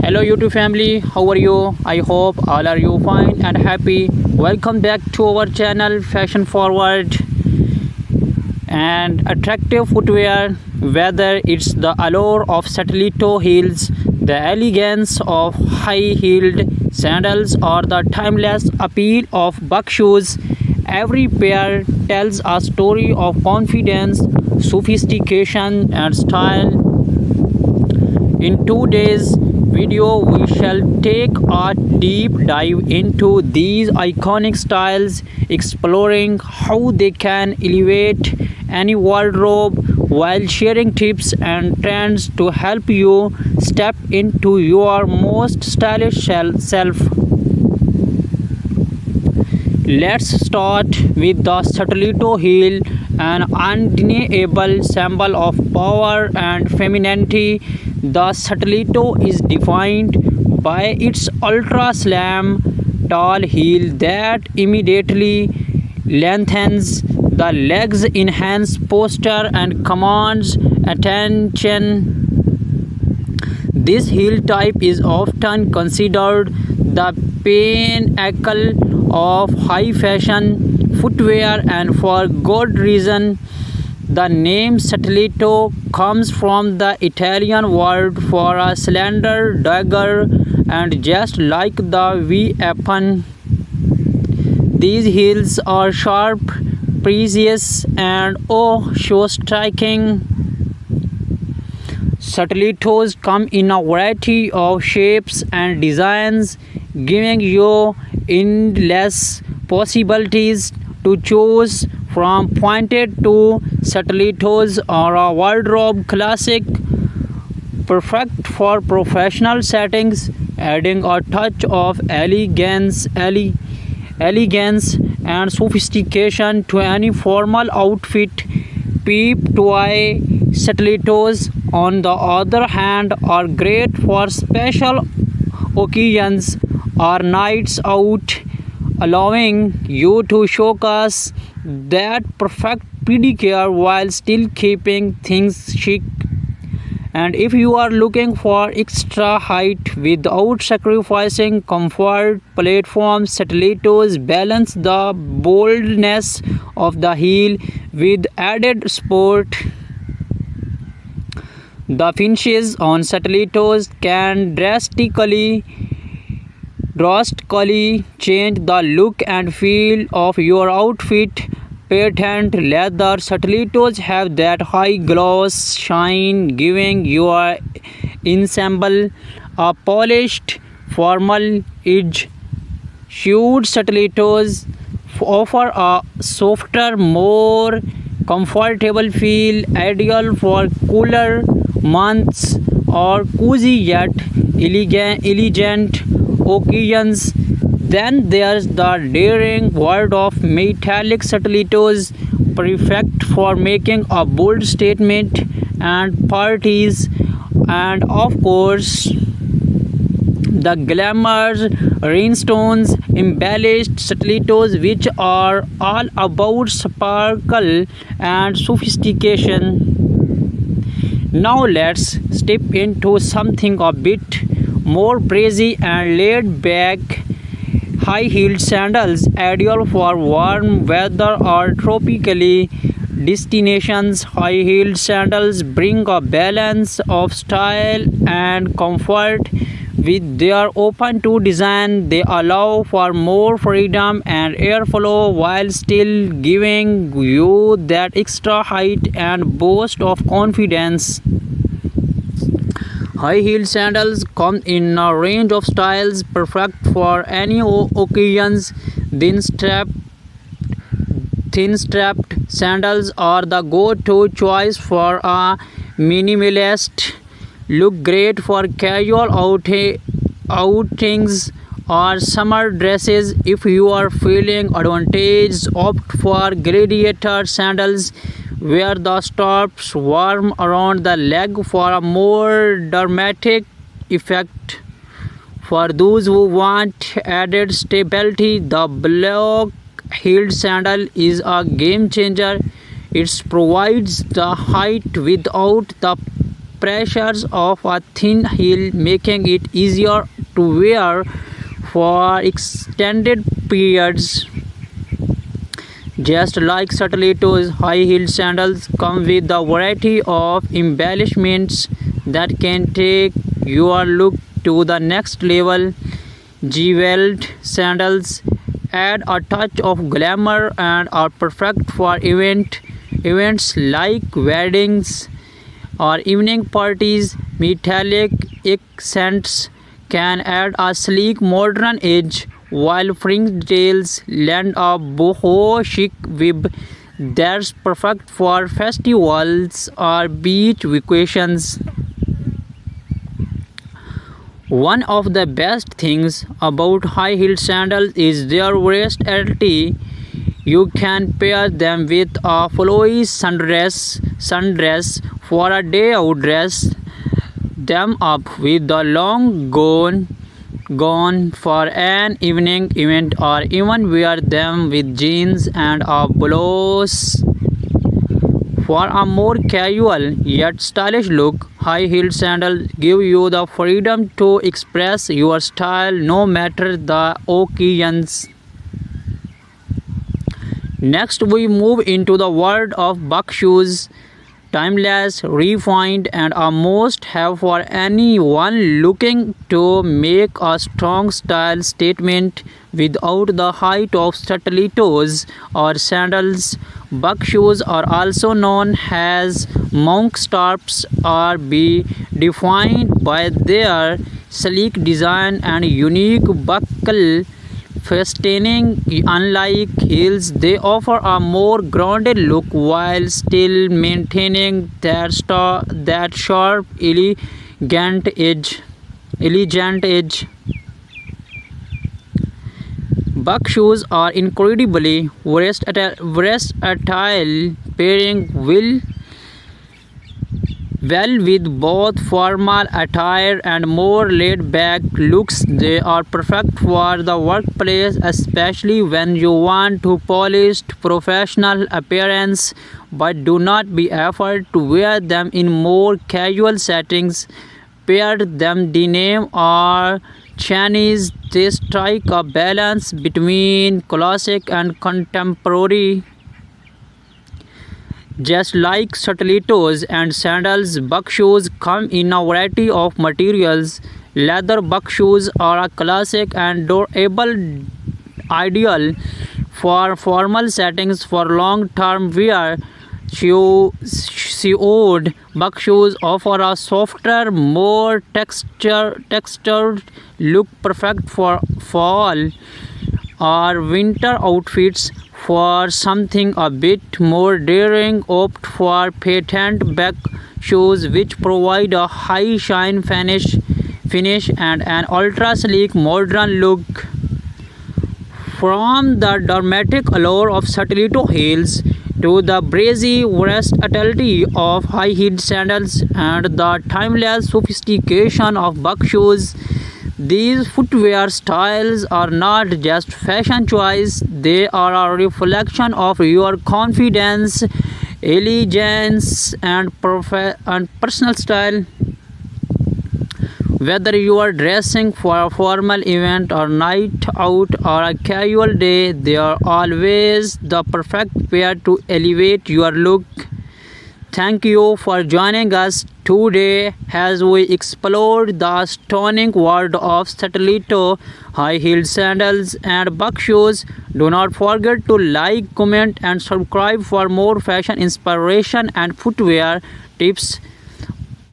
Hello YouTube family, how are you? I hope all are you fine and happy. Welcome back to our channel Fashion Forward and attractive footwear. Whether it's the allure of stiletto heels, the elegance of high-heeled sandals, or the timeless appeal of buck shoes, every pair tells a story of confidence, sophistication, and style. In today's video, we shall take a deep dive into these iconic styles, exploring how they can elevate any wardrobe while sharing tips and trends to help you step into your most stylish self. Let's start with the stiletto heel, an undeniable symbol of power and femininity. The stiletto is defined by its ultra slim, tall heel that immediately lengthens the legs, enhance posture, and commands attention. This heel type is often considered the pinnacle of high fashion footwear, and for good reason. The name stiletto comes from the Italian word for a slender dagger, and just like the weapon, these heels are sharp, precious, and so striking. Stilettos come in a variety of shapes and designs, giving you endless possibilities to choose from. Pointed to stilettos are a wardrobe classic, perfect for professional settings, adding a touch of elegance and sophistication to any formal outfit. Peep toy stilettos, on the other hand, are great for special occasions or nights out, allowing you to showcase that perfect pedicure while still keeping things chic. And if you are looking for extra height without sacrificing comfort, platform stilettos balance the boldness of the heel with added sport. The finishes on stilettos can drastically change the look and feel of your outfit. Patent leather stilettos have that high gloss shine, giving your ensemble a polished, formal edge. Shoed stilettos offer a softer, more comfortable feel, ideal for cooler months or cozy yet elegant occasions. Then there's the daring world of metallic stilettos, perfect for making a bold statement and parties. And of course, the glamour rhinestones embellished stilettos, which are all about sparkle and sophistication. Now let's step into something a bit more breezy and laid back. High-heeled sandals, ideal for warm weather or tropical destinations. High-heeled sandals bring a balance of style and comfort. With their open-toe design, they allow for more freedom and airflow while still giving you that extra height and boost of confidence. High-heeled sandals come in a range of styles, perfect for any occasions. Thin-strapped sandals are the go-to choice for a minimalist look, great for casual outings or summer dresses. If you are feeling advantaged, opt for gladiator sandals, where the straps warm around the leg for a more dramatic effect. For those who want added stability, the block-heeled sandal is a game changer. It provides the height without the pressures of a thin heel, making it easier to wear for extended periods. Just like Stilettos, high-heeled sandals come with a variety of embellishments that can take your look to the next level. Jeweled sandals add a touch of glamour and are perfect for events like weddings or evening parties. Metallic accents can add a sleek modern edge, while fringe details lend a boho chic vibe that's perfect for festivals or beach vacations. One of the best things about high-heeled sandals is their versatility. You can pair them with a flowy sundress for a day out, dress them up with the long gown for an evening event, or even wear them with jeans and a blouse for a more casual yet stylish look. High-heeled sandals give you the freedom to express your style no matter the occasions. Next, we move into the world of buck shoes. Timeless, refined, and a must-have for anyone looking to make a strong style statement without the height of stilettos or sandals. Buck shoes are also known as monk straps or be defined by their sleek design and unique buckle fastening. Unlike heels, they offer a more grounded look while still maintaining that sharp, elegant edge. Buck shoes are incredibly versatile, pairing well with both formal attire and more laid-back looks. They are perfect for the workplace, especially when you want to polished professional appearance, but do not be afraid to wear them in more casual settings. Pair them denim or chains. They strike a balance between classic and contemporary. Just like stilettos and sandals, buck shoes come in a variety of materials. Leather buck shoes are a classic and durable, ideal for formal settings. For long-term wear, suede buck shoes offer a softer, more textured look, perfect for fall or winter outfits. For something a bit more daring, opt for patent buck shoes, which provide a high shine finish and an ultra sleek modern look. From the dramatic allure of stiletto heels to the breezy versatility of high-heeled sandals and the timeless sophistication of buck shoes, these footwear styles are not just fashion choice, they are a reflection of your confidence, elegance, and personal style. Whether you are dressing for a formal event or night out or a casual day, they are always the perfect pair to elevate your look. Thank you for joining us today as we explored the stunning world of stiletto, high-heeled sandals, and buck shoes. Do not forget to like, comment, and subscribe for more fashion inspiration and footwear tips.